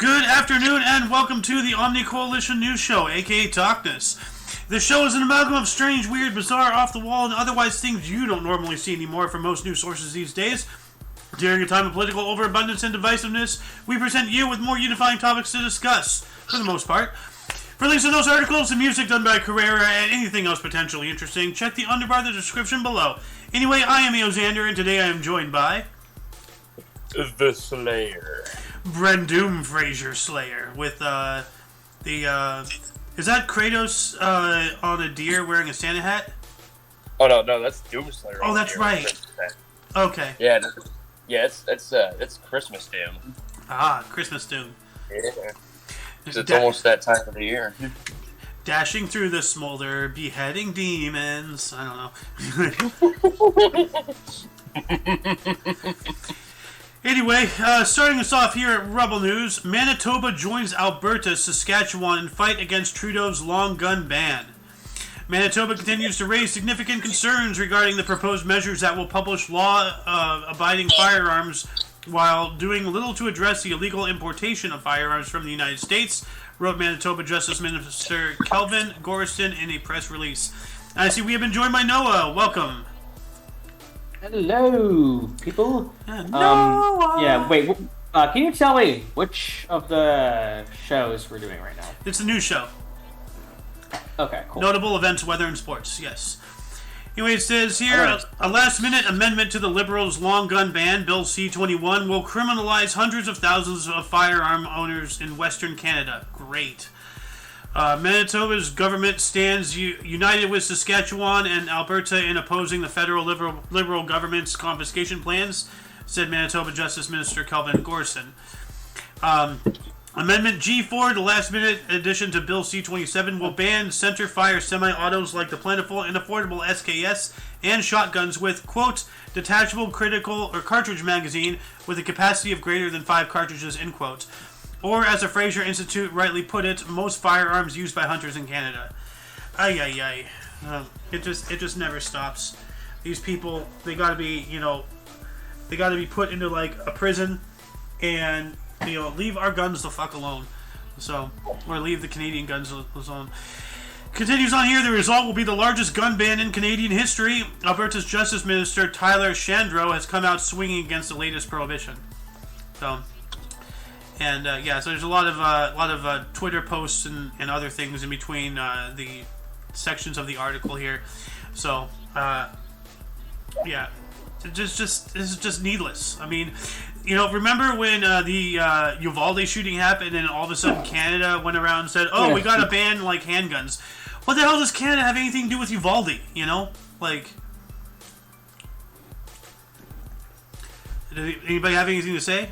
Good afternoon and welcome to the Omni Coalition News Show, aka TOCNS. This show is an amalgam of strange, weird, bizarre, off-the-wall, and otherwise things you don't normally see anymore from most news sources these days. During a time of political overabundance and divisiveness, we present you with more unifying topics to discuss, for the most part. For links to those articles, the music done by Carrera, and anything else potentially interesting, check the underbar of the description below. Anyway, I am Eozander, and today I am joined by... The Slayer. Brendoom Fraser Slayer, with, is that Kratos, on a deer wearing a Santa hat? Oh, no, that's Doom Slayer. Oh, that's right. Okay. Yeah, it's Christmas Doom. Ah, Christmas Doom. Yeah. It's almost that time of the year. Dashing through the smolder, beheading demons. I don't know. Anyway, starting us off here at Rebel News, Manitoba joins Alberta, Saskatchewan in fight against Trudeau's long gun ban. Manitoba continues to raise significant concerns regarding the proposed measures that will publish law-abiding firearms while doing little to address the illegal importation of firearms from the United States, wrote Manitoba Justice Minister Kelvin Gorston in a press release. I see we have been joined by Noah. Welcome. Hello, people. Noah! Yeah, wait, can you tell me which of the shows we're doing right now? It's a news show. Okay, cool. Notable events, weather, and sports, yes. Anyway, it says here, a last-minute amendment to the Liberals' long gun ban, Bill C-21, will criminalize hundreds of thousands of firearm owners in Western Canada. Great. Manitoba's government stands united with Saskatchewan and Alberta in opposing the federal Liberal government's confiscation plans, said Manitoba Justice Minister Kelvin Gorston. Amendment G4, the last-minute addition to Bill C-27, will ban center-fire semi-autos like the plentiful and affordable SKS and shotguns with, quote, detachable critical or cartridge magazine with a capacity of greater than 5 cartridges, end quote. Or, as the Fraser Institute rightly put it, most firearms used by hunters in Canada. Ay. It just never stops. These people, they gotta be put into, like, a prison and... leave our guns the fuck alone. Or leave the Canadian guns alone. Continues on here, the result will be the largest gun ban in Canadian history. Alberta's Justice Minister, Tyler Shandro, has come out swinging against the latest prohibition. So there's a lot of Twitter posts and other things in between the sections of the article here. So, this is just needless. I mean, remember when the Uvalde shooting happened and all of a sudden Canada went around and said, oh, we gotta ban, like, handguns. What the hell does Canada have anything to do with Uvalde, Like, did anybody have anything to say?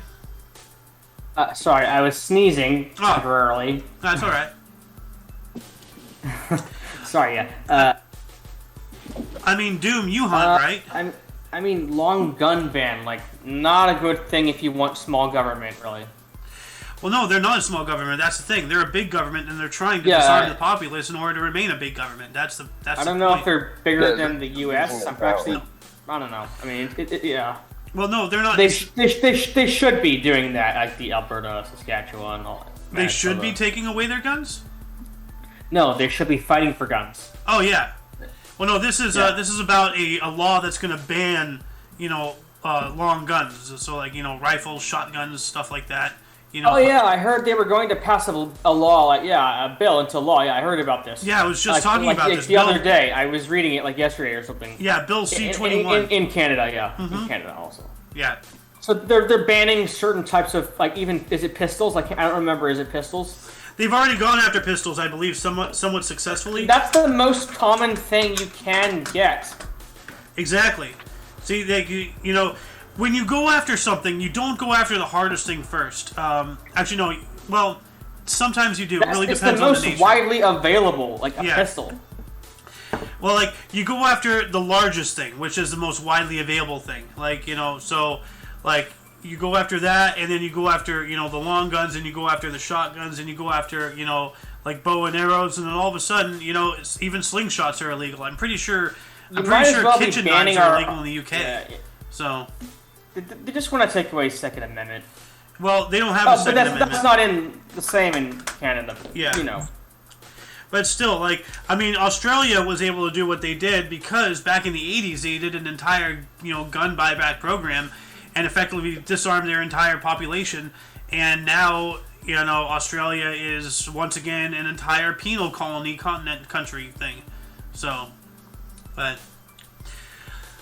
Sorry, I was sneezing temporarily. That's alright. Sorry, yeah. I mean, Doom, you hunt, right? I mean, long gun ban, like, not a good thing if you want small government, really. Well, no, they're not a small government. That's the thing. They're a big government, and they're trying to disarm the populace in order to remain a big government. I don't know if they're bigger than the U.S. I don't know. I mean, yeah. Well, no, they're not. They should be doing that, like the Alberta, Saskatchewan, all that. They should be taking away their guns? No, they should be fighting for guns. Oh, yeah. Well, no, this is about a law that's going to ban, long guns. So, like, rifles, shotguns, stuff like that. Oh, yeah, I heard they were going to pass a law, a bill into law. Yeah, I heard about this. Yeah, I was just talking about this. The other day. I was reading it, like, yesterday or something. Yeah, Bill C-21. In Canada, yeah. Mm-hmm. In Canada also. Yeah. So they're banning certain types of, like, even, is it pistols? Like, I don't remember, is it pistols? They've already gone after pistols, I believe, somewhat successfully. That's the most common thing you can get. Exactly. See, when you go after something, you don't go after the hardest thing first. Actually, no. Well, sometimes you do. It really depends on the nature. It's the most widely available, like a pistol. Well, like, you go after the largest thing, which is the most widely available thing. Like, so, like, you go after that, and then you go after, the long guns, and you go after the shotguns, and you go after, like, bow and arrows, and then all of a sudden, even slingshots are illegal. I'm pretty sure kitchen knives are illegal in the UK. Yeah. So... They just want to take away Second Amendment. Well, they don't have a Second Amendment. That's not in the same in Canada. Yeah. You know. But still, like, I mean, Australia was able to do what they did because back in the 80s they did an entire, gun buyback program and effectively disarmed their entire population. And now, Australia is once again an entire penal colony, continent, country thing. So, but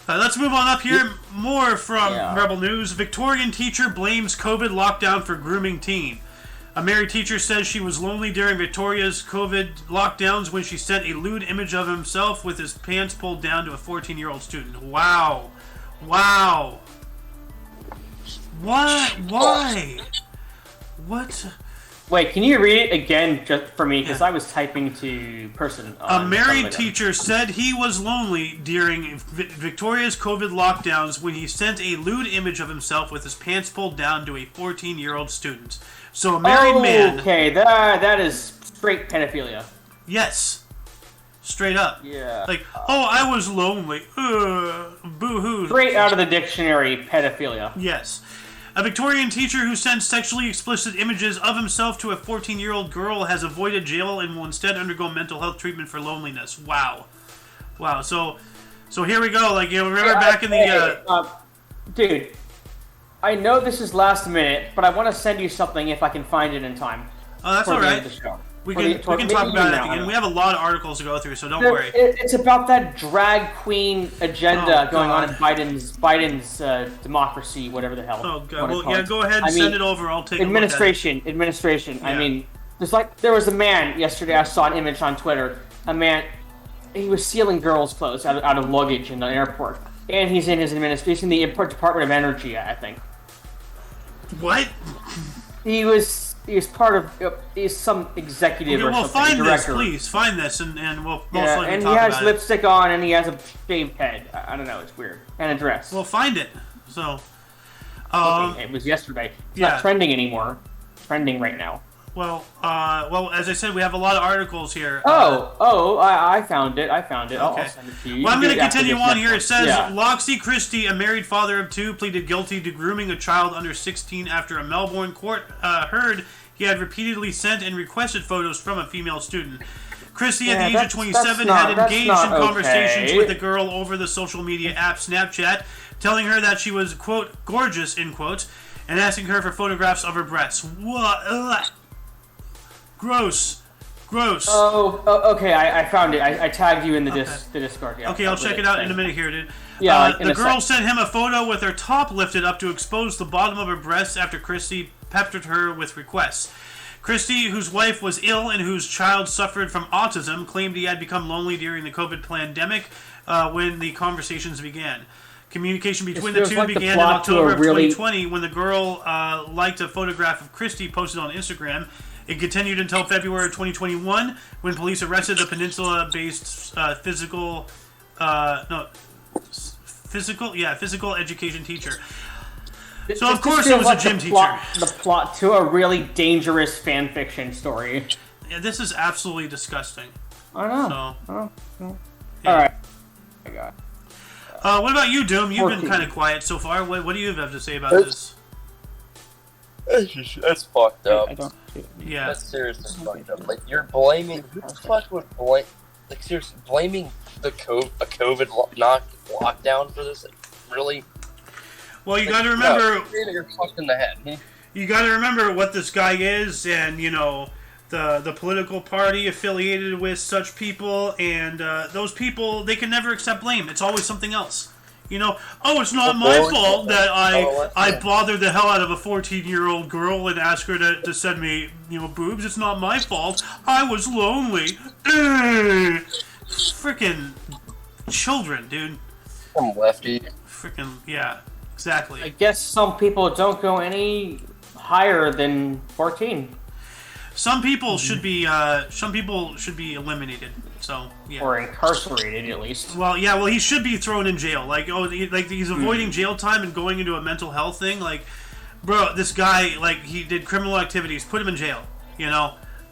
let's move on up here. More from Rebel News. Victorian teacher blames COVID lockdown for grooming teen. A married teacher says she was lonely during Victoria's COVID lockdowns when she sent a lewd image of himself with his pants pulled down to a 14-year-old student. Wow. What? Why? What? Wait, can you read it again just for me? Because I was typing to person. A married teacher said he was lonely during Victoria's COVID lockdowns when he sent a lewd image of himself with his pants pulled down to a 14-year-old student. So a married man... Okay, that is straight pedophilia. Yes. Straight up. Yeah. Like, I was lonely. Boo-hoo. Straight out of the dictionary, pedophilia. Yes. A Victorian teacher who sent sexually explicit images of himself to a 14-year-old girl has avoided jail and will instead undergo mental health treatment for loneliness. Wow. So here we go. Like, remember back in the... dude, I know this is last minute, but I want to send you something if I can find it in time. Oh, that's all right. We can talk about it at the end. We have a lot of articles to go through, so don't worry. It's about that drag queen agenda going on in Biden's democracy, whatever the hell. Oh god. Well, yeah, go ahead and send it over. I'll take administration. Yeah. I mean, there was a man yesterday. I saw an image on Twitter. A man, he was stealing girls' clothes out of luggage in the airport, and he's in his administration, the Department of Energy, I think. What? He's part of. He's some executive or something. Find director. this, please. Find this, and we'll most likely and talk about it. And he has lipstick on, and he has a shaved head. I don't know. It's weird. And a dress. Well, find it. So. Okay, it was yesterday. It's not trending anymore. It's trending right now. Well, as I said, we have a lot of articles here. I found it. Okay. I'll send it to you. Well, I'm going to continue on here. It says, Loxie Christie, a married father of two, pleaded guilty to grooming a child under 16 after a Melbourne court heard he had repeatedly sent and requested photos from a female student. Christie, at the age of 27, had engaged in conversations with the girl over the social media app Snapchat, telling her that she was, quote, gorgeous, end quote, and asking her for photographs of her breasts. What? Ugh. Gross. Oh, okay. I found it. I tagged you in the Discord. Yeah, okay, I'll check it out in a minute here, dude. Yeah, the girl sent him a photo with her top lifted up to expose the bottom of her breasts after Christie peppered her with requests. Christie, whose wife was ill and whose child suffered from autism, claimed he had become lonely during the COVID pandemic when the conversations began. Communication between the two began in October of 2020 when the girl liked a photograph of Christie posted on Instagram. It continued until February 2021 when police arrested the Peninsula-based physical education teacher. So of course it was a gym teacher. The plot to a really dangerous fan fiction story. Yeah, this is absolutely disgusting. I know. So, yeah. All right. I got. What about you, Doom? You've been kind of quiet so far. What do you have to say about this? That's fucked up. Yeah. That's seriously fucked up. Like, you're blaming... Who the fuck would blame... Like, seriously, blaming a COVID lockdown for this? Like, really? Well, you gotta remember... No, you're fucked in the head. You gotta remember what this guy is, and, the political party affiliated with such people, and those people, they can never accept blame. It's always something else. It's not my fault that I bothered the hell out of a 14-year-old girl and asked her to send me, boobs. It's not my fault. I was lonely. Frickin' children, dude. Some lefty. Frickin', yeah, exactly. I guess some people don't go any higher than 14. Some people should be eliminated. So yeah. Or incarcerated, at least. Well, yeah. Well, he should be thrown in jail. Like, he's avoiding jail time and going into a mental health thing. Like, bro, this guy, like, he did criminal activities. Put him in jail.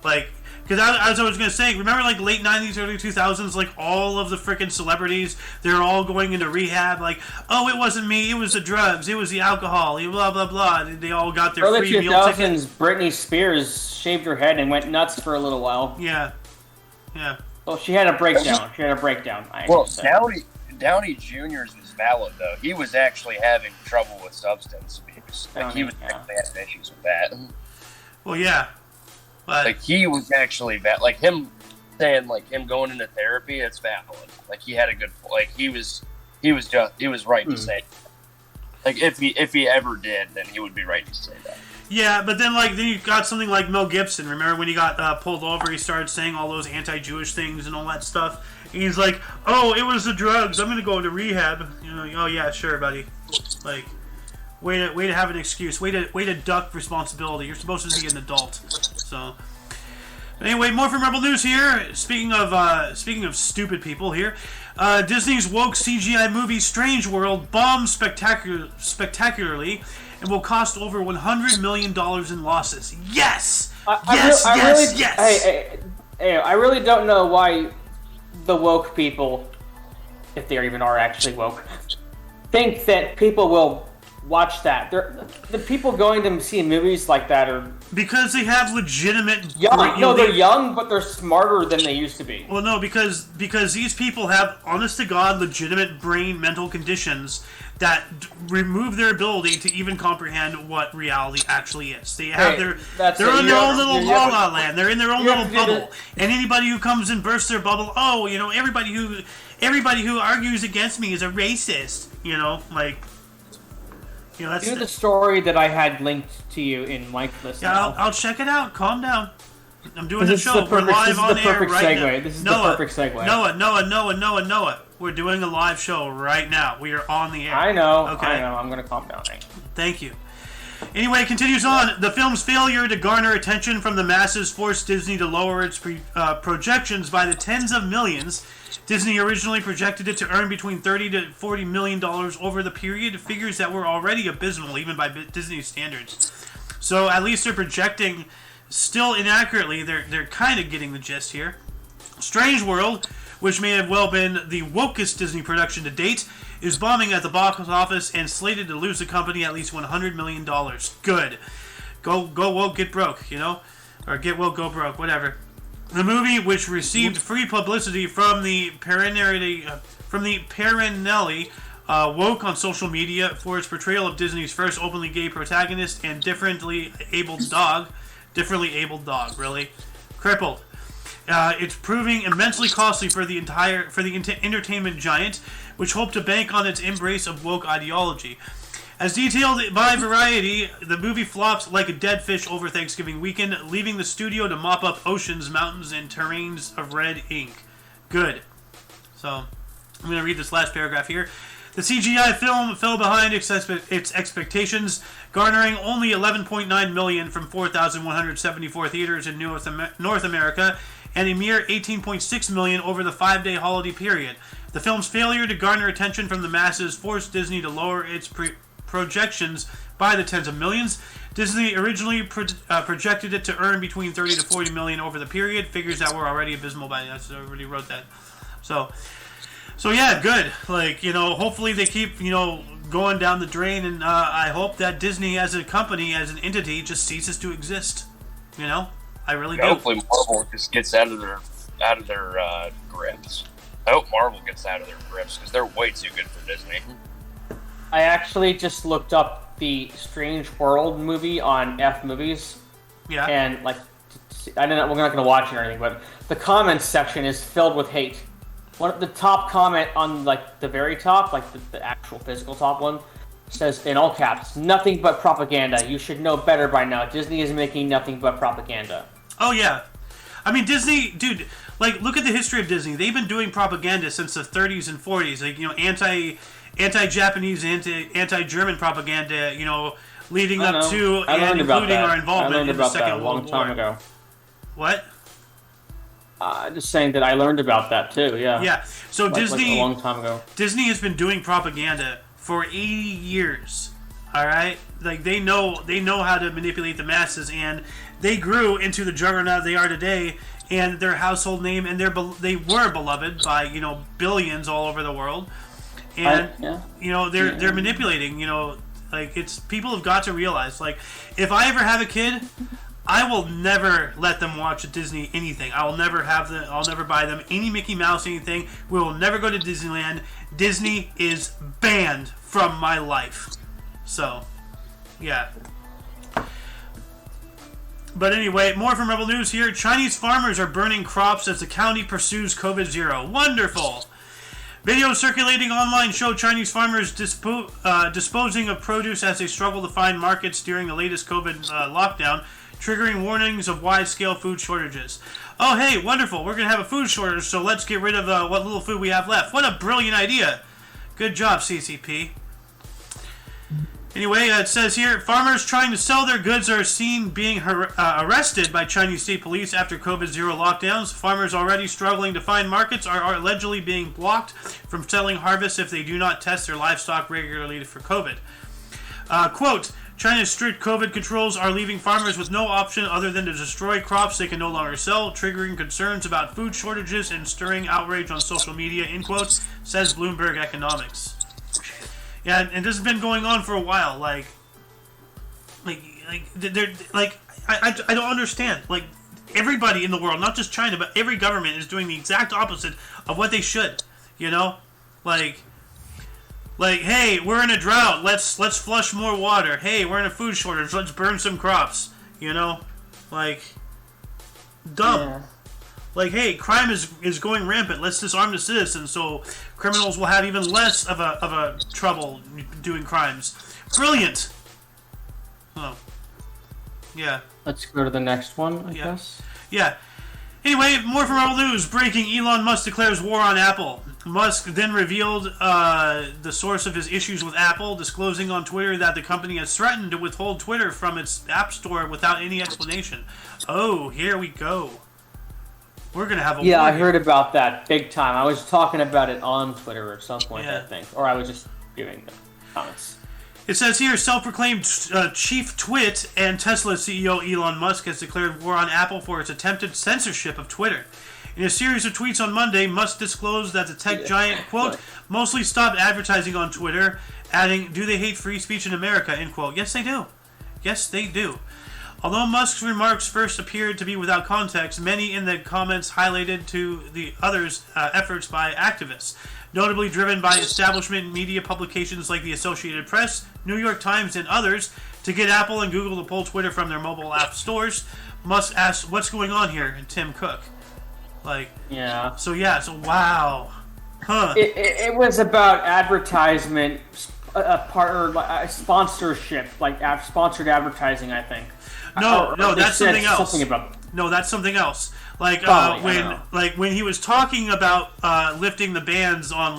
Like, because as I was going to say, remember like late 90s, early 2000s, like all of the freaking celebrities, they're all going into rehab. Like, oh, it wasn't me, it was the drugs, it was the alcohol, blah, blah, blah. They all got their early free meal 2000s, tickets. Britney Spears shaved her head and went nuts for a little while. Yeah. Well, she had a breakdown. Downey Jr.'s was valid, though. He was actually having trouble with substance abuse. Like, he was actually having issues with that. Well, yeah. But, like, he was actually like, him saying, like, him going into therapy, it's valid. Like, he had a good, like, he was right to say. Like, if he ever did, then he would be right to say that. yeah, but then you got something like Mel Gibson. Remember when he got pulled over, he started saying all those anti-Jewish things and all that stuff. And he's like, "Oh, it was the drugs. I'm going to go into rehab." You know, oh yeah, sure, buddy. Like, way to have an excuse. Way to duck responsibility. You're supposed to be an adult. So, anyway, more from Rebel News here. Speaking of stupid people here, Disney's woke CGI movie Strange World bombed spectacularly and will cost over $100 million in losses. Yes! Yes! I really don't know why the woke people, if they even are actually woke, think that people will watch that. The people going to see movies like that are... Because they have legitimate... they're young, but they're smarter than they used to be. Well, no, because these people have, honest to God, legitimate mental conditions that remove their ability to even comprehend what reality actually is. They have they're in their own little la-la land. They're in their own little bubble. And anybody who comes and bursts their bubble, oh, you know, everybody who argues against me is a racist. You know, like... You know, that's the story that I had linked to you in my list. Yeah, I'll check it out. Calm down. I'm doing the show. We're live on air right now. This is the perfect segue. Noah. We're doing a live show right now. We are on the air. I know. Okay. I know. I'm going to calm down. Thank you. Anyway, it continues on. The film's failure to garner attention from the masses forced Disney to lower its projections by the tens of millions. Disney originally projected it to earn between $30 to $40 million over the period, figures that were already abysmal even by Disney standards. So at least they're projecting, still inaccurately, they're kind of getting the gist here. Strange World, which may have well been the wokest Disney production to date, is bombing at the box office and slated to lose the company at least $100 million. Good. Go woke, get broke, you know? Or get woke, go broke, whatever. The movie, which received free publicity from the Perenelli woke on social media for its portrayal of Disney's first openly gay protagonist and differently abled dog, really, crippled. It's proving immensely costly for the entertainment giant, which hoped to bank on its embrace of woke ideology. As detailed by Variety, the movie flopped like a dead fish over Thanksgiving weekend, leaving the studio to mop up oceans, mountains, and terrains of red ink. Good. So, I'm going to read this last paragraph here. The CGI film fell behind its expectations, garnering only $11.9 million from 4,174 theaters in North America, and a mere $18.6 million over the 5-day holiday period. The film's failure to garner attention from the masses forced Disney to lower its projections by the tens of millions. Disney originally projected it to earn between $30 to $40 million over the period, figures that were already abysmal by that. I already wrote that. So yeah, good. Like, you know, hopefully they keep, you know, going down the drain, and I hope that Disney as a company, as an entity, just ceases to exist. You know, I really do. Hopefully Marvel just gets out of their grips. I hope Marvel gets out of their grips because they're way too good for Disney. I actually just looked up the Strange World movie on F Movies. Yeah. And, like, I don't know, we're not going to watch it or anything, but the comments section is filled with hate. The top comment on, like, the very top, like the actual physical top one, says in all caps, "Nothing but propaganda. You should know better by now. Disney is making nothing but propaganda." Oh, yeah. I mean, Disney, dude, like, look at the history of Disney. They've been doing propaganda since the 30s and 40s. Like, you know, anti-Japanese, anti-German propaganda, you know, leading up to and including our involvement in the Second World War. I learned about that a long time ago. What? Just saying that I learned about that too, yeah. Yeah, so Disney... a long time ago. Disney has been doing propaganda for 80 years, all right? like they know how to manipulate the masses, and they grew into the juggernaut they are today, and their household name, and they were beloved by billions all over the world, and they're manipulating. Like it's people have got to realize, like, if I ever have a kid, I will never let them watch Disney anything. I'll never buy them any Mickey Mouse anything. We will never go to Disneyland. Disney is banned from my life. So, yeah. But anyway, more from Rebel News here. Chinese farmers are burning crops as the county pursues COVID-0. Wonderful. Videos circulating online show Chinese farmers disposing of produce as they struggle to find markets during the latest COVID lockdown, triggering warnings of wide-scale food shortages. Oh, hey, wonderful. We're going to have a food shortage, so let's get rid of what little food we have left. What a brilliant idea. Good job, CCP. Anyway, it says here, farmers trying to sell their goods are seen being arrested by Chinese state police after COVID-0 lockdowns. Farmers already struggling to find markets are allegedly being blocked from selling harvests if they do not test their livestock regularly for COVID. Quote, China's strict COVID controls are leaving farmers with no option other than to destroy crops they can no longer sell, triggering concerns about food shortages and stirring outrage on social media, end quote, says Bloomberg Economics. Yeah, and this has been going on for a while. I don't understand. Like, everybody in the world, not just China, but every government is doing the exact opposite of what they should. Like, hey, we're in a drought. Let's flush more water. Hey, we're in a food shortage. Let's burn some crops. Like, dumb. Yeah. Like, hey, crime is going rampant. Let's disarm the citizens so criminals will have even less of a trouble doing crimes. Brilliant. Oh, yeah. Let's go to the next one, I guess. Yeah. Anyway, more from Rebel News. Breaking: Elon Musk declares war on Apple. Musk then revealed the source of his issues with Apple, disclosing on Twitter that the company has threatened to withhold Twitter from its App Store without any explanation. Oh, here we go. We're going to have a war. Yeah, I heard about that big time. I was talking about it on Twitter at some point, I think. Or I was just giving the comments. It says here, self-proclaimed chief twit and Tesla CEO Elon Musk has declared war on Apple for its attempted censorship of Twitter. In a series of tweets on Monday, Musk disclosed that the tech giant, quote, mostly stopped advertising on Twitter, adding, do they hate free speech in America, end quote. Yes, they do. Yes, they do. Although Musk's remarks first appeared to be without context, many in the comments highlighted to the others' efforts by activists, notably driven by establishment media publications like the Associated Press, New York Times, and others, to get Apple and Google to pull Twitter from their mobile app stores. Musk asked, what's going on here? And Tim Cook. So wow. Huh. It was about advertisement, sponsorship, sponsored advertising, I think. No, that's something else. No, that's something else. When he was talking about lifting the bans on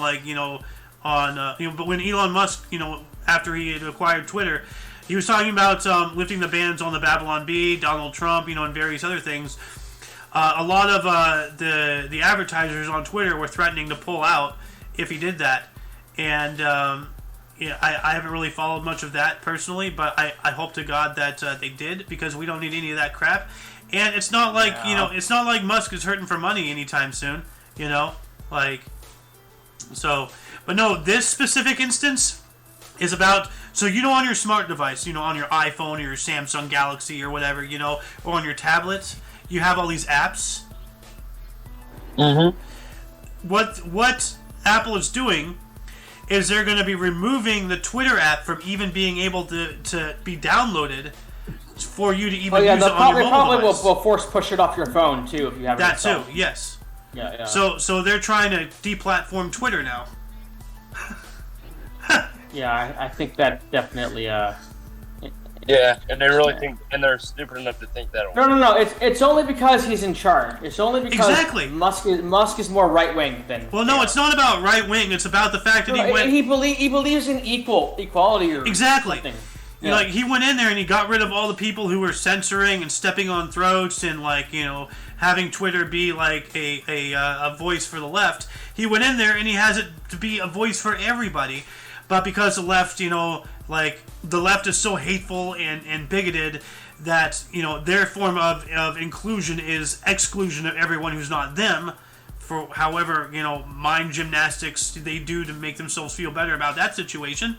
but when Elon Musk, after he had acquired Twitter, he was talking about lifting the bans on the Babylon Bee, Donald Trump, and various other things. A lot of the advertisers on Twitter were threatening to pull out if he did that, and I haven't really followed much of that personally, but I hope to God that they did, because we don't need any of that crap. And it's not like it's not like Musk is hurting for money anytime soon, but no, this specific instance is about, on your smart device, on your iPhone or your Samsung Galaxy or whatever, or on your tablet, you have all these apps. Mm-hmm. What Apple is doing is they're going to be removing the Twitter app from even being able to be downloaded for you to even use it on your mobile device. Will force push it off your phone too if you have that too. Yes. Yeah. So they're trying to deplatform Twitter now. Yeah, I think that definitely. Yeah, and they really think, and they're stupid enough to think that. No. It's only because he's in charge. It's only because exactly Musk is more right wing than. Well, no, it's not about right wing. It's about the fact that he believes in equality or exactly. Something. Yeah. He went in there and he got rid of all the people who were censoring and stepping on throats and having Twitter be like a voice for the left. He went in there and he has it to be a voice for everybody. But because the left, Like, the left is so hateful and bigoted that, you know, their form of inclusion is exclusion of everyone who's not them, for however, you know, mind gymnastics they do to make themselves feel better about that situation.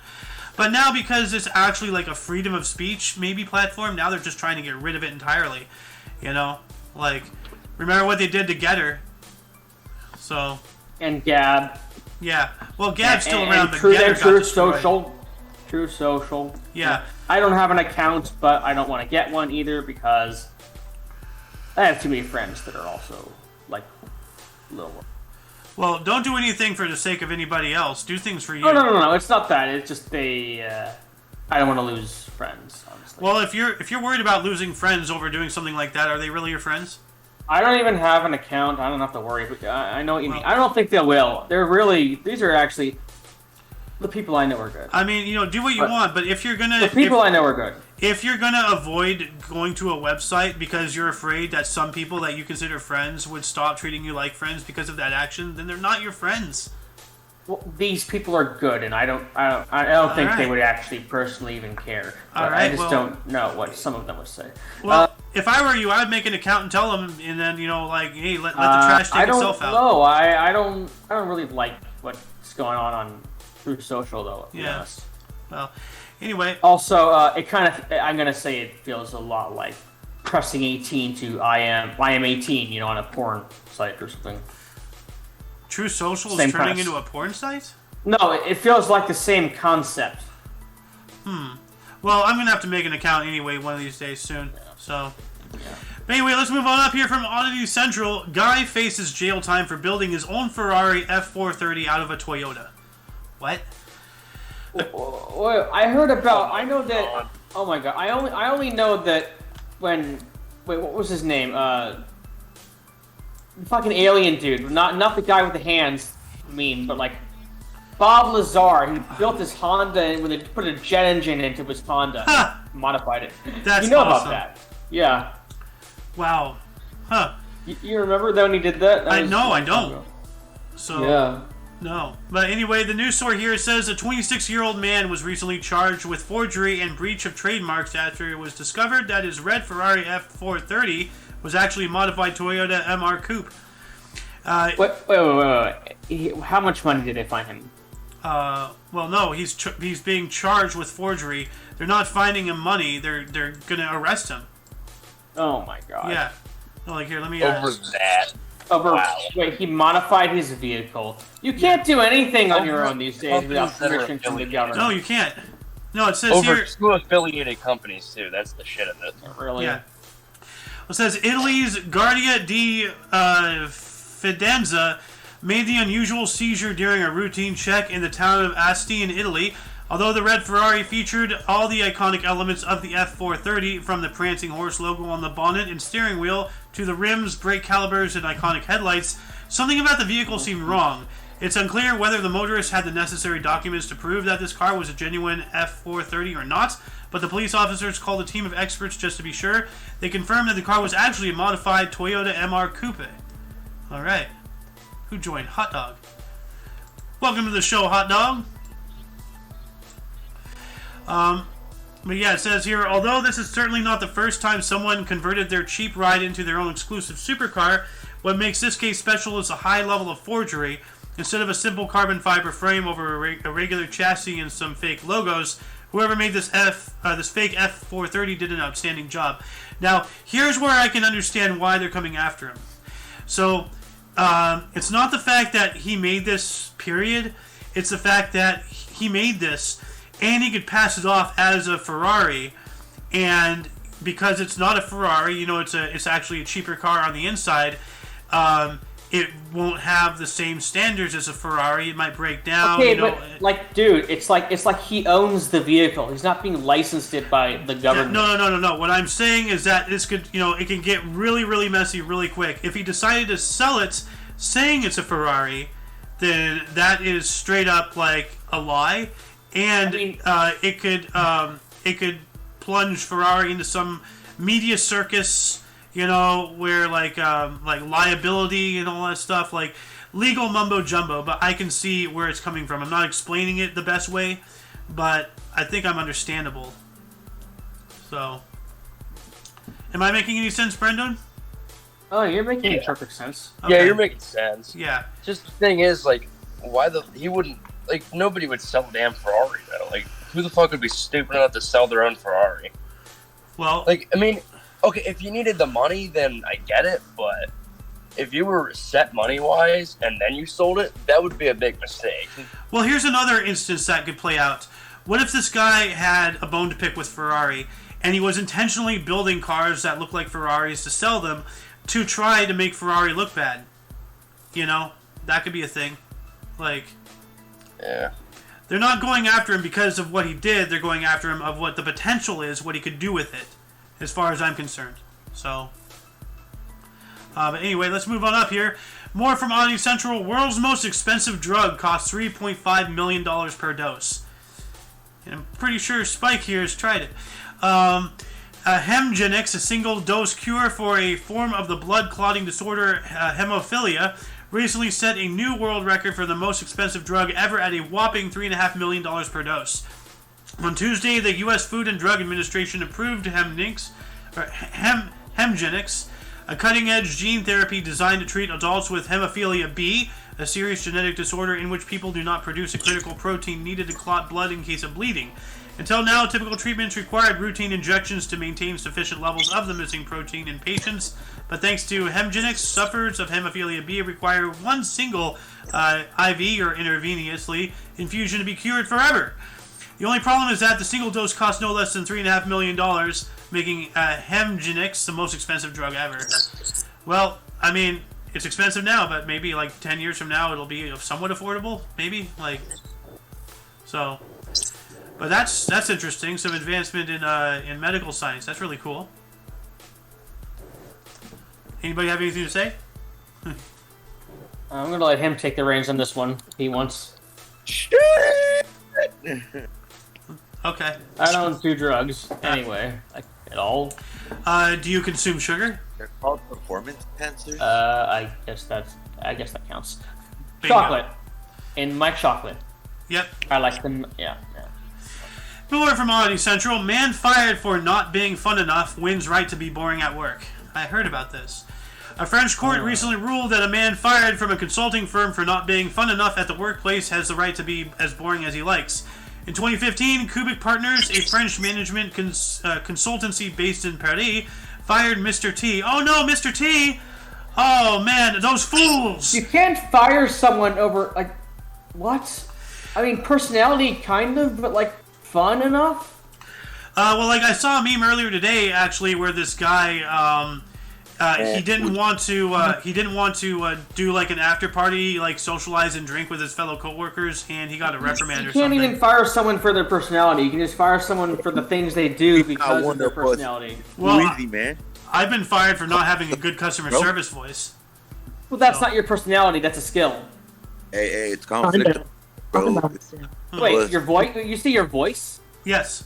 But now, because it's actually like a freedom of speech maybe platform, now they're just trying to get rid of it entirely. You know? Like, remember what they did to Getter. So... And Gab. Yeah. Well, Gab's still around, but True, Getter got True destroyed. Social. True Social. Yeah. I don't have an account, but I don't want to get one either because I have too many friends that are also, like, little... Well, don't do anything for the sake of anybody else. Do things for you. Oh, no. It's not that. It's just I don't want to lose friends, honestly. Well, if you're worried about losing friends over doing something like that, are they really your friends? I don't even have an account. I don't have to worry. But I know what you mean. I don't think they will. These are actually... The people I know are good. I mean, you know, do what you want, but if you're gonna... The people I know are good. If you're gonna avoid going to a website because you're afraid that some people that you consider friends would stop treating you like friends because of that action, then they're not your friends. Well, these people are good, and I don't think they would actually personally even care. But I just don't know what some of them would say. Well, if I were you, I'd make an account and tell them, and then, you know, like, hey, let the trash take itself out. No, I don't really like what's going on True Social, though. To be honest. Well, anyway. Also, I'm gonna say it feels a lot like pressing 18 to I am 18, you know, on a porn site or something. True Social is turning into a porn site? No, it feels like the same concept. Well, I'm gonna have to make an account anyway one of these days soon. So. Yeah. But anyway, let's move on up here from Oddity Central. Guy faces jail time for building his own Ferrari F430 out of a Toyota. What? I heard about. I know that. Oh my god! I only know that when. Wait, what was his name? The fucking alien dude. Not the guy with the hands. Meme, but like Bob Lazar. He built his Honda and when they put a jet engine into his Honda, modified it. That's you know awesome. about that? Yeah. Wow. Huh. You remember that when he did that? I don't. So. Yeah. No. But anyway, the news story here says a 26-year-old man was recently charged with forgery and breach of trademarks after it was discovered that his red Ferrari F430 was actually a modified Toyota MR Coupe. Wait. How much money did they fine him? Well, no, he's being charged with forgery. They're not finding him money. They're gonna arrest him. Oh my god. Yeah. Oh, like here, let me. Over that. Wow. Wait, he modified his vehicle. You can't do anything on your own these days without permission from the government. No, you can't. No, it says over here. Two affiliated companies too. That's the shit of it. Really? Yeah. It says Italy's Guardia di Fidenza made the unusual seizure during a routine check in the town of Asti in Italy. Although the red Ferrari featured all the iconic elements of the F430, from the prancing horse logo on the bonnet and steering wheel to the rims, brake calipers, and iconic headlights, something about the vehicle seemed wrong. It's unclear whether the motorist had the necessary documents to prove that this car was a genuine F430 or not, but the police officers called a team of experts just to be sure. They confirmed that the car was actually a modified Toyota MR Coupe. Alright. Who joined? Hot Dog. Welcome to the show, Hot Dog. But yeah, it says here, although this is certainly not the first time someone converted their cheap ride into their own exclusive supercar, what makes this case special is a high level of forgery. Instead of a simple carbon fiber frame over a regular chassis and some fake logos, whoever made this fake F430 did an outstanding job. Now, here's where I can understand why they're coming after him. So, it's not the fact that he made this, period. It's the fact that he made this, and he could pass it off as a Ferrari, and because it's not a Ferrari, you know, it's actually a cheaper car on the inside, it won't have the same standards as a Ferrari. It might break down. Okay, you know. but like, dude, it's like he owns the vehicle. He's not being licensed it by the government. No. What I'm saying is that this could, you know, it can get really, really messy really quick. If he decided to sell it, saying it's a Ferrari, then that is straight up like a lie. And it could plunge Ferrari into some media circus, you know, where like liability and all that stuff, like legal mumbo jumbo. But I can see where it's coming from. I'm not explaining it the best way, but I think I'm understandable. So, am I making any sense, Brendan? Oh, you're making perfect sense. Yeah, Okay. you're making sense. Yeah. Just the thing is, like, he wouldn't, like, nobody would sell a damn Ferrari, though. Like, who the fuck would be stupid enough to sell their own Ferrari? Well, Like, I mean, okay, if you needed the money, then I get it, but if you were set money-wise and then you sold it, that would be a big mistake. well, here's another instance that could play out. What if this guy had a bone to pick with Ferrari, and he was intentionally building cars that look like Ferraris to sell them to try to make Ferrari look bad? You know, that could be a thing. Like, Yeah. they're not going after him because of what he did. They're going after him of what the potential is, what he could do with it, as far as I'm concerned. So, but anyway, let's move on up here. More from Omni Central. World's most expensive drug costs $3.5 million per dose. And I'm pretty sure Spike here has tried it. Hemgenix, a single-dose cure for a form of the blood clotting disorder hemophilia, recently set a new world record for the most expensive drug ever at a whopping $3.5 million per dose. On Tuesday, the U.S. Food and Drug Administration approved Hemgenix, a cutting-edge gene therapy designed to treat adults with hemophilia B, a serious genetic disorder in which people do not produce a critical protein needed to clot blood in case of bleeding. Until now, typical treatments required routine injections to maintain sufficient levels of the missing protein in patients, but thanks to Hemgenix, sufferers of hemophilia B require one single IV or intravenously infusion to be cured forever. The only problem is that the single dose costs no less than $3.5 million, making Hemgenix the most expensive drug ever. Well, I mean, it's expensive now, but maybe like 10 years from now it'll be somewhat affordable, maybe, like, so. But that's interesting. Some advancement in medical science. That's really cool. Anybody have anything to say? I'm gonna let him take the reins on this one. He wants. Okay. I don't do drugs anyway, like, at all. Do you consume sugar? They're called performance enhancers. I guess that counts. Bingo. Chocolate, in my chocolate. Yep. I like them. Yeah. More from Omni Central. Man fired for not being fun enough wins right to be boring at work. I heard about this. A French court recently ruled that a man fired from a consulting firm for not being fun enough at the workplace has the right to be as boring as he likes. In 2015, Cubic Partners, a French management consultancy based in Paris, fired Mr. T. Oh no, Mr. T! Oh man, those fools! You can't fire someone over, like, what? I mean, personality, kind of, but, like, fun enough? Well, like, I saw a meme earlier today, actually, where this guy, he didn't want to do, like, an after party, like, socialize and drink with his fellow coworkers, and he got a reprimand or something. You can't even fire someone for their personality. You can just fire someone for the things they do because of their personality. Well, Easy, man. I've been fired for not having a good customer service voice. Well, that's not your personality. That's a skill. Hey, it's conflict. Bro. Wait, your voice? You see your voice? Yes.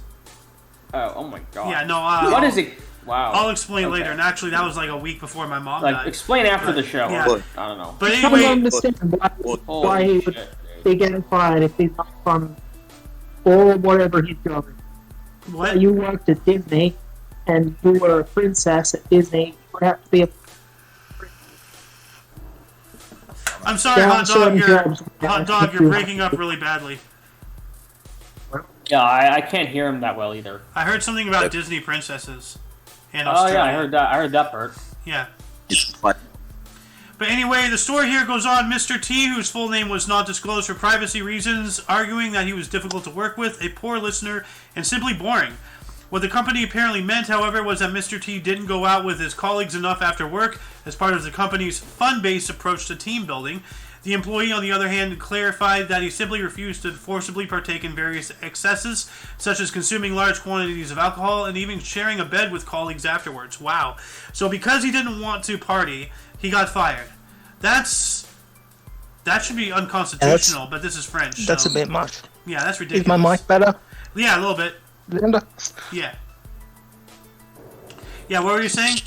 Oh my god. Yeah, no, what is it? Wow. I'll explain Okay. later, and actually that was like a week before my mom Like, died. explain after the show. Yeah. I don't know. But I don't anyway, understand why he would shit, be getting fired if he's not from or whatever he's doing. what? You worked at Disney and you were a princess at Disney. You would have to be a I'm sorry, There are hot certain jobs dog, you're breaking up really badly. Yeah, I can't hear him that well either. I heard something about Disney princesses. And Oh Australia. yeah, I heard that part. Yeah. It's like, But anyway, the story here goes on. Mr. T, whose full name was not disclosed for privacy reasons, arguing that he was difficult to work with, a poor listener, and simply boring. What the company apparently meant, however, was that Mr. T didn't go out with his colleagues enough after work as part of the company's fun-based approach to team building. The employee, on the other hand, clarified that he simply refused to forcibly partake in various excesses, such as consuming large quantities of alcohol and even sharing a bed with colleagues afterwards. Wow. So because he didn't want to party, he got fired. That should be unconstitutional, but this is French. That's so. a bit much. Yeah, that's Is ridiculous. my mic better, Yeah, a little bit. Linda? Yeah. Yeah, what were you saying?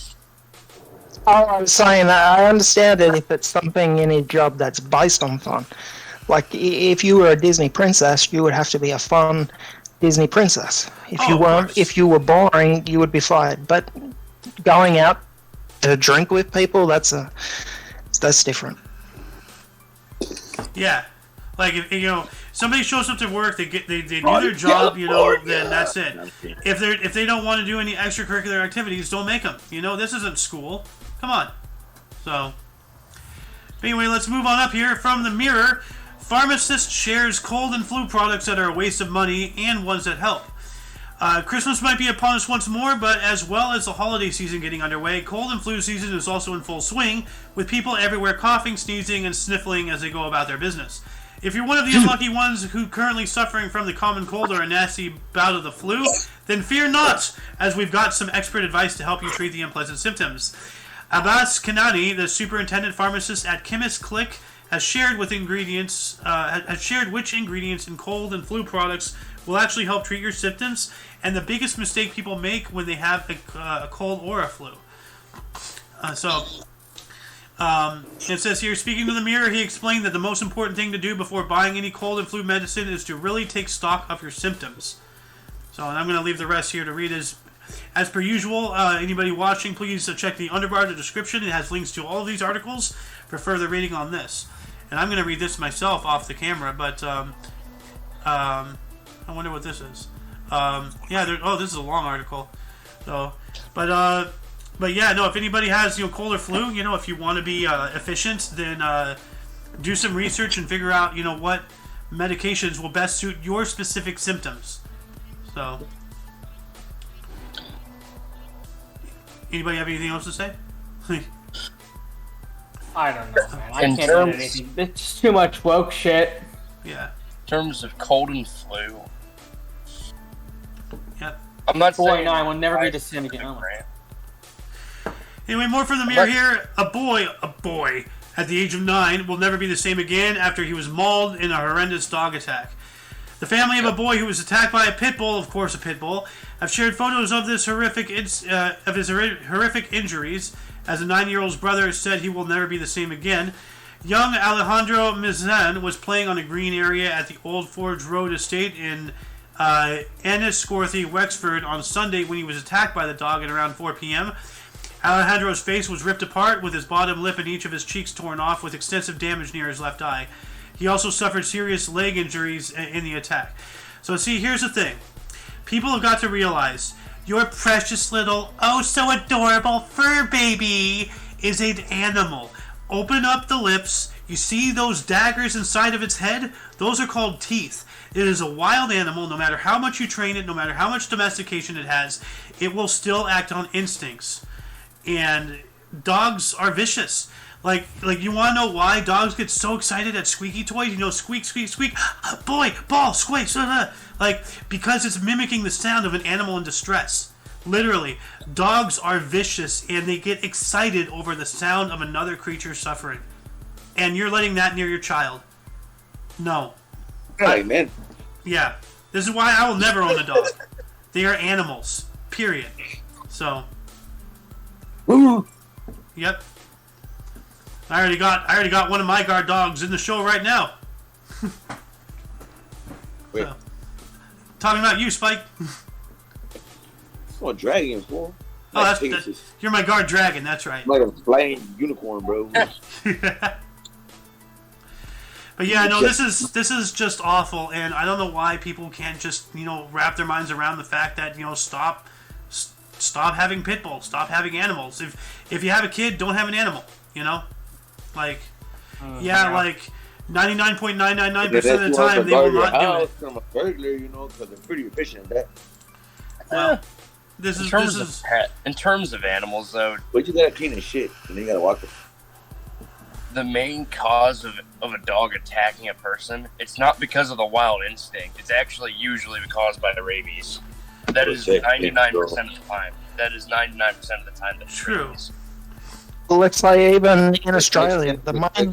Oh, I was saying that I understand it if it's something in a job that's based on fun. Like, if you were a Disney princess, you would have to be a fun Disney princess. If Oh, you of weren't, course. if you were boring, you would be fired. But going out to drink with people, that's different. Yeah, like if somebody shows up to work, they do their job, then that's it. If they don't want to do any extracurricular activities, don't make them. This isn't school. Come on. So, anyway, let's move on up here from the Mirror. Pharmacist shares cold and flu products that are a waste of money and ones that help. Christmas might be upon us once more, but as well as the holiday season getting underway, cold and flu season is also in full swing, with people everywhere coughing, sneezing, and sniffling as they go about their business. If you're one of the unlucky ones who currently suffering from the common cold or a nasty bout of the flu, then fear not, as we've got some expert advice to help you treat the unpleasant symptoms. Abbas Kanani, the superintendent pharmacist at Chemist Click, has shared which ingredients in cold and flu products will actually help treat your symptoms, and the biggest mistake people make when they have a cold or a flu. It says here, speaking to the Mirror, he explained that the most important thing to do before buying any cold and flu medicine is to really take stock of your symptoms. And I'm going to leave the rest here to read as per usual. Anybody watching, please check the underbar of the description. It has links to all of these articles for further reading on this. And I'm going to read this myself off the camera, but I wonder what this is. This is a long article. But yeah, no. If anybody has cold or flu, if you want to be efficient, then do some research and figure out what medications will best suit your specific symptoms. So, anybody have anything else to say? I don't know, man. I can't do anything. It's too much woke shit. Yeah. In terms of cold and flu, Yep. I'm not saying 49 will never be the same again. Anyway, more from the Mirror here. A boy at the age of 9 will never be the same again after he was mauled in a horrendous dog attack. The family of a boy who was attacked by a pit bull, of course a pit bull, have shared photos of his horrific injuries. As a 9-year-old's brother said, he will never be the same again. Young Alejandro Mizan was playing on a green area at the Old Forge Road estate in Enniscorthy, Wexford on Sunday when he was attacked by the dog at around 4 p.m. Alejandro's face was ripped apart with his bottom lip and each of his cheeks torn off with extensive damage near his left eye. He also suffered serious leg injuries in the attack. So see, here's the thing. People have got to realize your precious little, oh so adorable fur baby is an animal. Open up the lips. You see those daggers inside of its head? Those are called teeth. It is a wild animal. No matter how much you train it, no matter how much domestication it has, it will still act on instincts. And dogs are vicious. Like you want to know why dogs get so excited at squeaky toys? Squeak, squeak, squeak. Boy, ball, squeak. Because it's mimicking the sound of an animal in distress. Literally, dogs are vicious and they get excited over the sound of another creature suffering. And you're letting that near your child. No. Amen. Yeah. This is why I will never own a dog. They are animals. Period. So. Woo. Yep. I already got one of my guard dogs in the show right now. Wait. So, talking about you, Spike. What dragons, boy? Oh, you're my guard dragon. That's right. Like a flying unicorn, bro. But yeah, no, this is just awful, and I don't know why people can't just wrap their minds around the fact that stop having pit bulls, stop having animals. If you have a kid, don't have an animal. Like 99.999% of the time they will not do it. I'm a burglar, because they're pretty efficient at that. Well, in terms of animals, though, But you gotta clean the shit, and then you gotta walk it. the main cause of a dog attacking a person, it's not because of the wild instinct. It's actually usually caused by the rabies. That is 99% of the time. That is 99% of the time that's true. Rabies. Well, it's like even in Australia, the main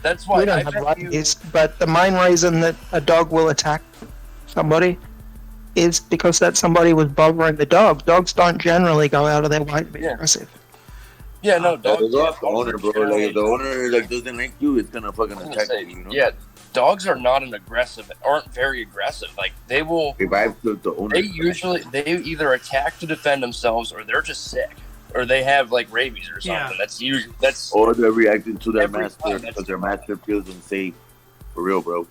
That's why we don't have rabies, but the main reason that a dog will attack somebody is because that somebody was bothering the dog. Dogs don't generally go out of their way to be aggressive. Yeah, no, That dogs. is off the owner, bro. Like, if the owner like doesn't like you, it's gonna fucking I'm gonna attack say, you. You know? yeah, dogs are not aren't very aggressive. Like they will. If I took the owner, They either attack to defend themselves, or they're just sick, or they have like rabies or something. Yeah. That's usually that's. or they're reacting to their Every master time, because that's- their master feels unsafe. For real, bro.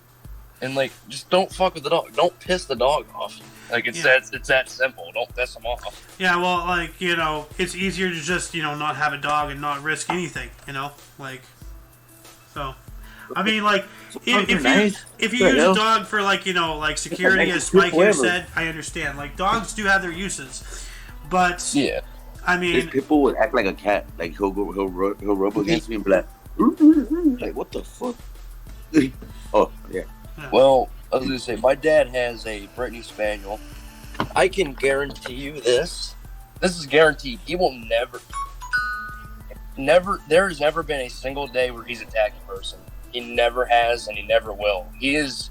And like, just don't fuck with the dog. Don't piss the dog off. Like it's that simple. Don't piss them off. Yeah, well, like, you know, it's easier to just, you know, not have a dog and not risk anything, you know? Like, so, I mean, like, if you use a dog for, like, you know, like security, as Spike here said, I understand. Like, dogs do have their uses. But, Yeah. I These mean, people would act like a cat. Like he'll rub against me and be like what the fuck? Oh yeah. Well, I was gonna say, my dad has a Brittany Spaniel. I can guarantee you this. This is guaranteed. He will never. There has never been a single day where he's attacked a person. He never has, and he never will. He is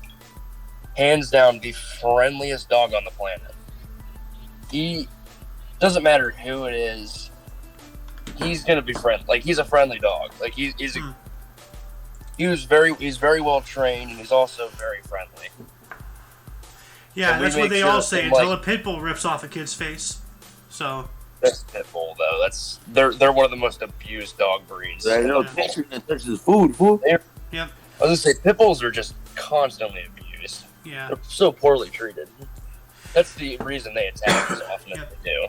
hands down the friendliest dog on the planet. He doesn't matter who it is. He's gonna be friendly. Like he's a friendly dog. Like he's very well trained, and he's also very friendly. yeah, and we that's what make they sure all say that, until like- a pit bull rips off a kid's face. So, That's Pitbull though. They're one of the most abused dog breeds. So I know attention and touch his food, fool. yep, I was gonna say pit bulls are just constantly abused. yeah. They're so poorly treated. That's the reason they attack as often as they do.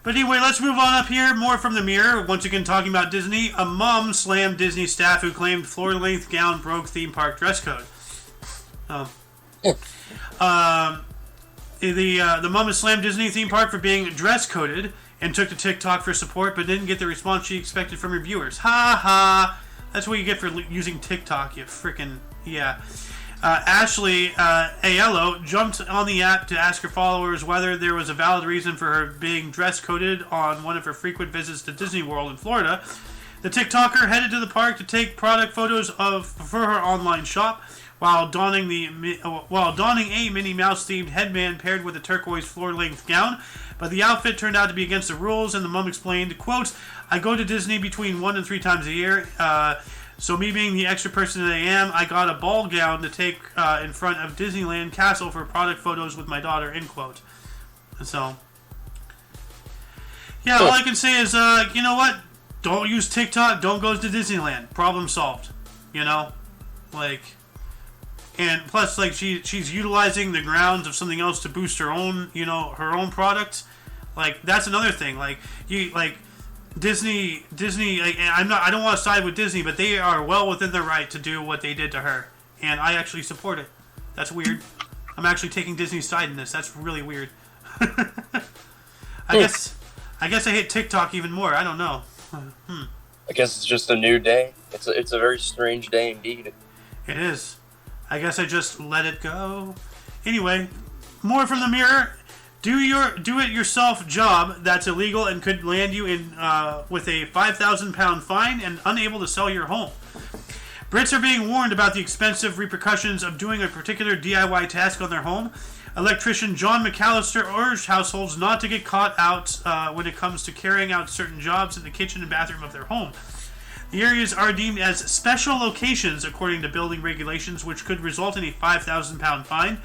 But anyway, let's move on up here. More from the Mirror. Once again, talking about Disney. A mom slammed Disney staff who claimed floor-length gown broke theme park dress code. The mom has slammed Disney theme park for being dress coded and took to TikTok for support, but didn't get the response she expected from her viewers. Ha ha! That's what you get for using TikTok. You freaking yeah. Ashley Aiello jumped on the app to ask her followers whether there was a valid reason for her being dress coded on one of her frequent visits to Disney World in Florida. The TikToker headed to the park to take product photos for her online shop while donning a Minnie Mouse themed headband paired with a turquoise floor length gown. But the outfit turned out to be against the rules, and the mom explained, quote, "I go to Disney between 1 and 3 times a year. So me being the extra person that I am, I got a ball gown to take in front of Disneyland Castle for product photos with my daughter," end quote. So, yeah, all I can say is, you know what? Don't use TikTok. Don't go to Disneyland. Problem solved. You know? Like, and plus, like, she's utilizing the grounds of something else to boost her own, you know, her own product. Like, that's another thing. Like, Disney, I don't want to side with Disney, but they are well within their right to do what they did to her, and I actually support it. That's weird. I'm actually taking Disney's side in this. That's really weird. I guess I hate TikTok even more. I don't know. I guess it's just a new day. It's a very strange day indeed. It is. I guess I just let it go. Anyway, more from the Mirror. Do-it-yourself job that's illegal and could land you in with a £5,000 fine and unable to sell your home. Brits are being warned about the expensive repercussions of doing a particular DIY task on their home. Electrician John McAllister urged households not to get caught out when it comes to carrying out certain jobs in the kitchen and bathroom of their home. The areas are deemed as special locations according to building regulations, which could result in a £5,000 fine.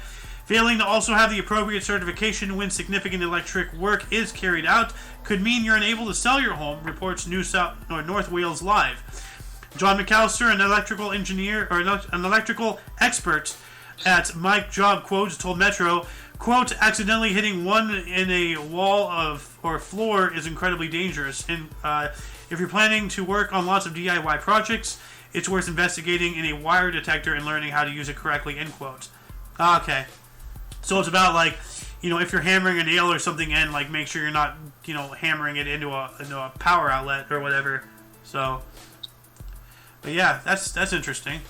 Failing to also have the appropriate certification when significant electric work is carried out could mean you're unable to sell your home, reports North Wales Live. John McAllister, an electrical engineer or an electrical expert at Mike Job Quotes, told Metro, quote, "Accidentally hitting one in a wall or floor is incredibly dangerous. And if you're planning to work on lots of DIY projects, it's worth investigating in a wire detector and learning how to use it correctly," end quote. Okay. So it's about, like, you know, if you're hammering a nail or something in, like, make sure you're not, you know, hammering it into a power outlet or whatever. So, but yeah, that's interesting.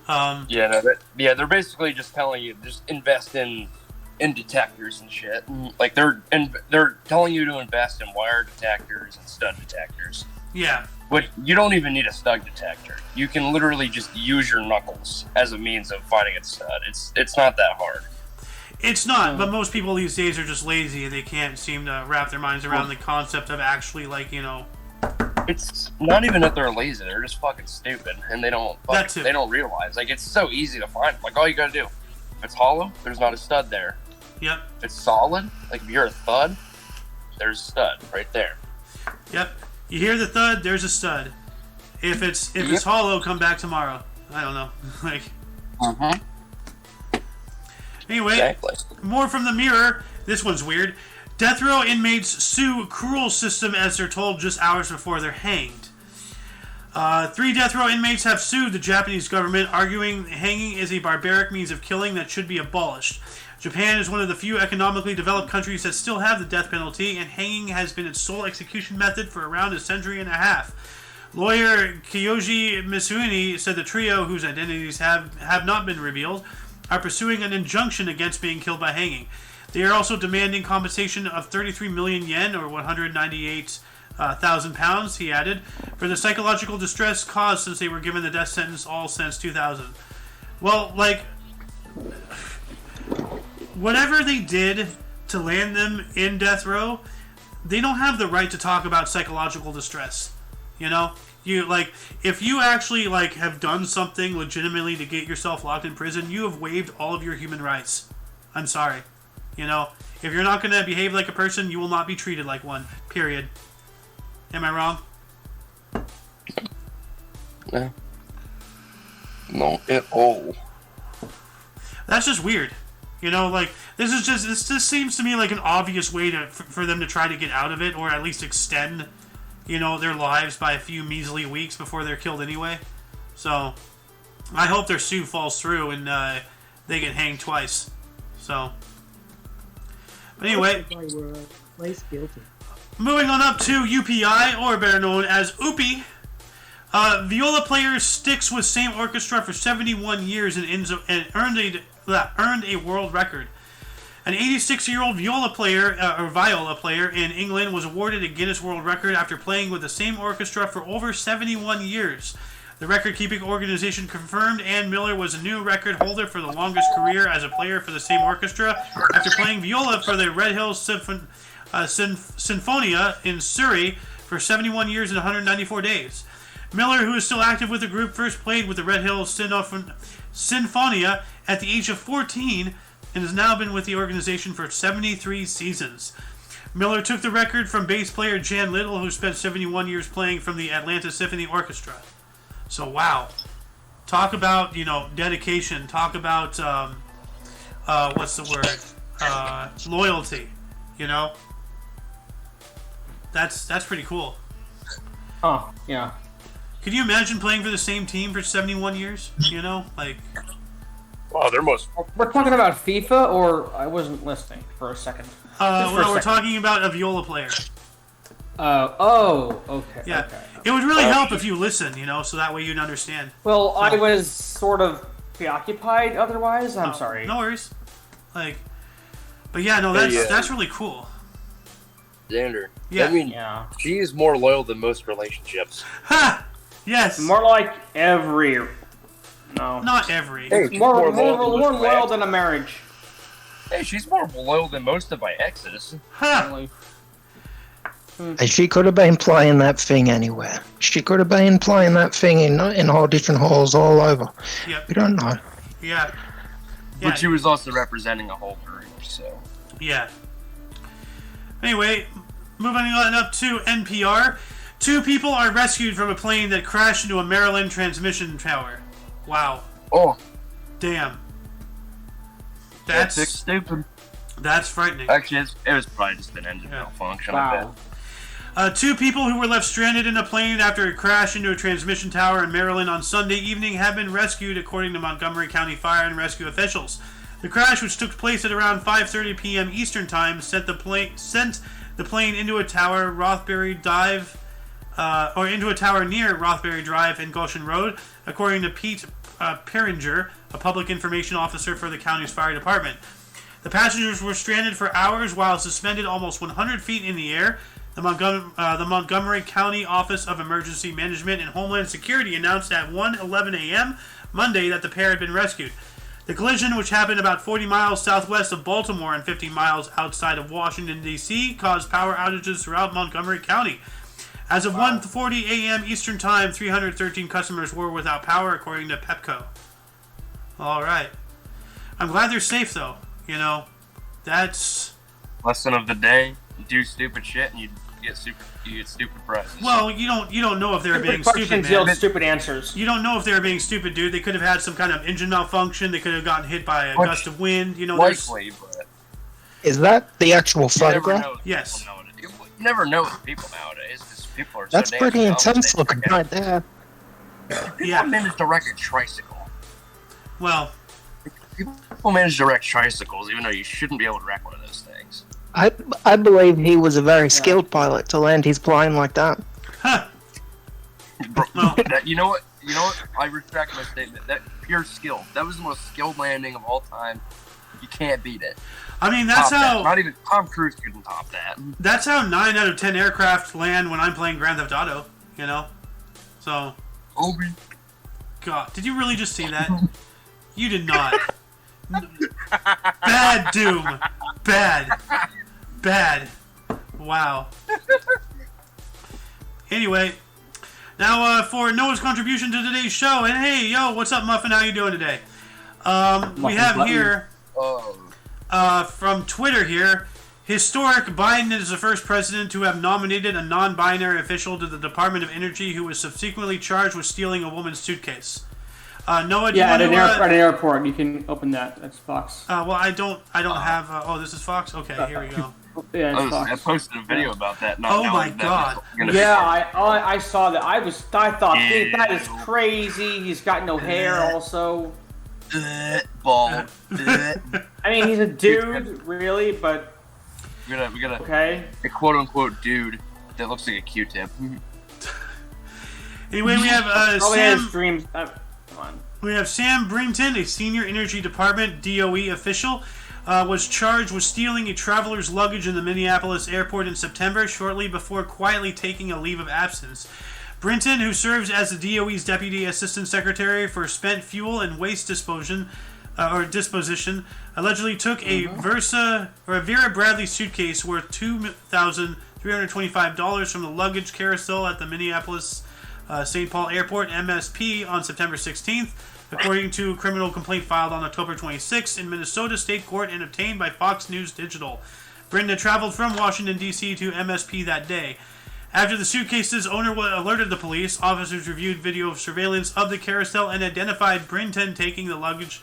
They're basically just telling you just invest in detectors and shit. Like they're telling you to invest in wire detectors and stud detectors. Yeah. But you don't even need a stud detector. You can literally just use your knuckles as a means of finding a stud. It's not that hard. It's not, but most people these days are just lazy and they can't seem to wrap their minds around the concept of actually, like, you know... It's not even that they're lazy; they're just fucking stupid, and they don't realize. Like, it's so easy to find. Like, all you gotta do, if it's hollow, there's not a stud there. Yep. If it's solid, like if you're a thud, there's a stud right there. Yep. You hear the thud, there's a stud. If it's hollow, come back tomorrow. I don't know. Like. Anyway, Exactly. more from the Mirror. This one's weird. Death row inmates sue cruel system as they're told just hours before they're hanged. 3 death row inmates have sued the Japanese government, arguing hanging is a barbaric means of killing that should be abolished. Japan is one of the few economically developed countries that still have the death penalty, and hanging has been its sole execution method for around a century and a half. Lawyer Kiyoshi Misuini said the trio, whose identities have not been revealed, are pursuing an injunction against being killed by hanging. They are also demanding compensation of 33 million yen, or 198,000 pounds, he added, for the psychological distress caused since they were given the death sentence all since 2000. Well, like, whatever they did to land them in death row, they don't have the right to talk about psychological distress. You know? You, like, if you actually, like, have done something legitimately to get yourself locked in prison, you have waived all of your human rights. I'm sorry. You know, if you're not going to behave like a person, you will not be treated like one. Period. Am I wrong? Yeah. Not at all. That's just weird. You know, like, this just seems to me like an obvious way for them to try to get out of it, or at least extend, you know, their lives by a few measly weeks before they're killed anyway. So, I hope their suit falls through and they get hanged twice. So... But anyway, moving on up to UPI, or better known as UPI. Viola player sticks with same orchestra for 71 years and earned a world record. An 86-year-old viola player in England was awarded a Guinness World Record after playing with the same orchestra for over 71 years. The record-keeping organization confirmed Ann Miller was a new record holder for the longest career as a player for the same orchestra after playing viola for the Red Hills Sinfonia in Surrey for 71 years and 194 days. Miller, who is still active with the group, first played with the Red Hills Sinfonia at the age of 14 and has now been with the organization for 73 seasons. Miller took the record from bass player Jan Little, who spent 71 years playing from the Atlanta Symphony Orchestra. So, wow. Talk about, you know, dedication. Talk about, what's the word? Loyalty, you know? That's pretty cool. Oh, yeah. Could you imagine playing for the same team for 71 years? You know? Like... Wow, they're most... We're talking about FIFA, or I wasn't listening for a second? We're talking about a viola player. Okay. Yeah. Okay. It would really help if you listen, you know, so that way you'd understand. Well, I was sort of preoccupied otherwise. I'm sorry. No worries. Like, but yeah, no, that's really cool. Xander. Yeah. I mean, Yeah. she is more loyal than most relationships. Ha! Yes. More like every... No. Not every. Hey, she's More loyal loyal than a marriage. Hey, she's more loyal than most of my exes. Ha! Really. She could have been playing that thing anywhere. She could have been playing that thing in all different halls all over. Yep. We don't know. Yeah. But she was also representing a whole group, so... Yeah. Anyway, moving on up to NPR. 2 people are rescued from a plane that crashed into a Maryland transmission tower. Wow. Oh. Damn. That's stupid. That's frightening. Actually, it was probably just an engine malfunction. Wow. 2 people who were left stranded in a plane after it crashed into a transmission tower in Maryland on Sunday evening have been rescued, according to Montgomery County Fire and Rescue officials. The crash, which took place at around 5:30 p.m. Eastern Time, sent the plane into a tower, into a tower near Rothbury Drive and Goshen Road, according to Pete Perringer, a public information officer for the county's fire department. The passengers were stranded for hours while suspended almost 100 feet in the air. The Montgomery County Office of Emergency Management and Homeland Security announced at 1:11 a.m. Monday that the pair had been rescued. The collision, which happened about 40 miles southwest of Baltimore and 50 miles outside of Washington, D.C., caused power outages throughout Montgomery County. As of 1:40 a.m. Eastern Time, 313 customers were without power, according to Pepco. All right. I'm glad they're safe, though. You know, that's... Lesson of the day, you do stupid shit and you get stupid prizes. Well, you don't know if they were being stupid, questions man. yield stupid answers. You don't know if they were being stupid, dude. They could have had some kind of engine malfunction. They could have gotten hit by a gust of wind. You know, likely, but Is that the actual you never photograph? know. Yes. You never know with people nowadays. Because people are That's so pretty damn intense dumb, looking they right there. Yeah. People manage to wreck a tricycle. Well, People manage to wreck tricycles, even though you shouldn't be able to wreck one of those things. I believe he was a very skilled pilot to land his plane like that. huh. Bro, No. you know what? I retract my statement. That pure skill. That was the most skilled landing of all time. You can't beat it. I mean, that's Top how that. Not even Tom Cruise couldn't top that. that's how 9 out of 10 aircraft land when I'm playing Grand Theft Auto. You know, so Obi. God, did you really just see that? You did not. Bad Doom. Bad. Wow. Anyway, now for Noah's contribution to today's show. And hey, yo, what's up, Muffin? How you doing today? We have here from Twitter here. Historic, Biden is the first president to have nominated a non-binary official to the Department of Energy who was subsequently charged with stealing a woman's suitcase. Noah, do you Yeah, want at to... an airport, you can open that. That's Fox. well, I don't have... oh, this is Fox? Okay, here we go. Yeah, it's Fox. I posted a video about that. Not Oh knowing my that God. was gonna be- Yeah, I saw that. I thought, Ew. that is crazy. He's got no hair, also. Bald. Uh, I mean, he's a dude, really, but we gotta okay. a quote unquote dude that looks like a Q-tip. Anyway, we have Probably has Sam... dreams. Come on. We have Sam Brington, a senior Energy Department DOE official, was charged with stealing a traveler's luggage in the Minneapolis airport in September, shortly before quietly taking a leave of absence. Brinton, who serves as the DOE's Deputy Assistant Secretary for Spent Fuel and Waste Disposition, allegedly took a Vera Bradley suitcase worth $2,325 from the luggage carousel at the Minneapolis St. Paul Airport MSP on September 16th, according to a criminal complaint filed on October 26th in Minnesota State Court and obtained by Fox News Digital. Brinton had traveled from Washington, D.C. to MSP that day. After the suitcase's owner alerted the police, officers reviewed video of surveillance of the carousel and identified Brinton taking the luggage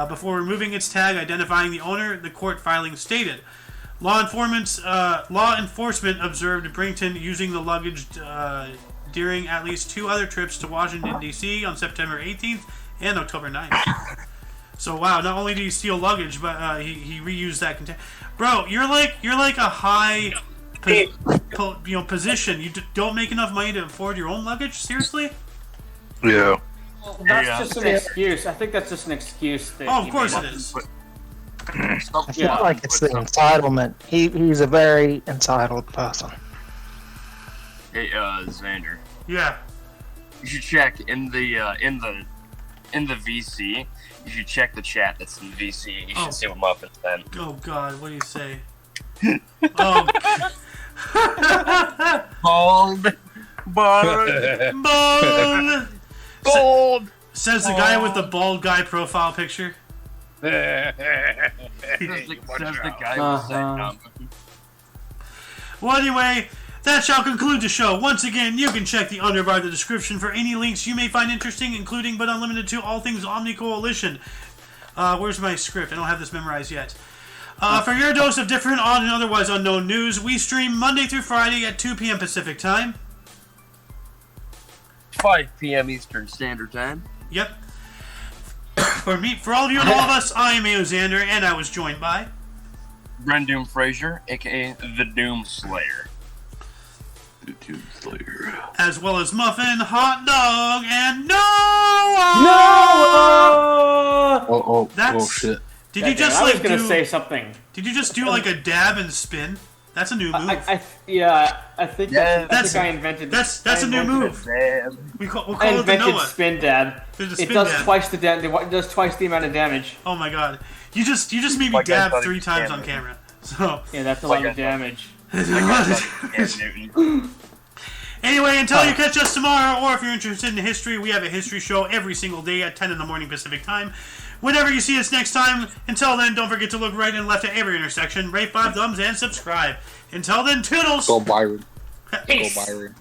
before removing its tag, identifying the owner, the court filing stated. Law enforcement observed Brinton using the luggage during at least 2 other trips to Washington, D.C. on September 18th and October 9th. So, wow, not only did he steal luggage, but he reused that container. Bro, you're like a high... position. You don't make enough money to afford your own luggage? Seriously? Yeah. That's just an excuse. I think that's just an excuse. That Oh, of course it is. I feel like it's the entitlement. He's a very entitled person. Hey, Xander, Yeah. you should check in the VC. You should check the chat that's in the VC. You should see what Muffin said. Oh, God. What do you say? Oh, Bald. bald. Says the guy with the bald guy profile picture. Says the guy who said Well, anyway, that shall conclude the show. Once again, you can check the underbar of the description for any links you may find interesting, including but unlimited to all things Omni Coalition. Where's my script? I don't have this memorized yet. For your dose of different, odd, and otherwise unknown news, we stream Monday through Friday at 2 p.m. Pacific Time. 5 p.m. Eastern Standard Time. Yep. For all of you and all of us, I am Xander, and I was joined by... Brendoom Fraser, a.k.a. the Doom Slayer. The Doom Slayer. As well as Muffin, Hot Dog, and Noah! Oh That's- shit. Did you just I was like gonna do... say something. Did you just do like a dab and spin? That's a new move. I think Yeah, I think I invented. That's I a new invented move. Damn. We'll call I it the invented Noah. spin dab. There's a It spin does dab. twice it does twice the amount of damage. Oh my god. You just made me Like I dab thought it 3 was times Cam on camera. So Yeah, that's a Like lot I of thought- damage. Cam Newton. Anyway, until you catch us tomorrow, or if you're interested in history, we have a history show every single day at 10 in the morning Pacific time. Whenever you see us next time, until then, don't forget to look right and left at every intersection, rate 5 thumbs, and subscribe. Until then, toodles! Go Byron. Peace. Go Byron.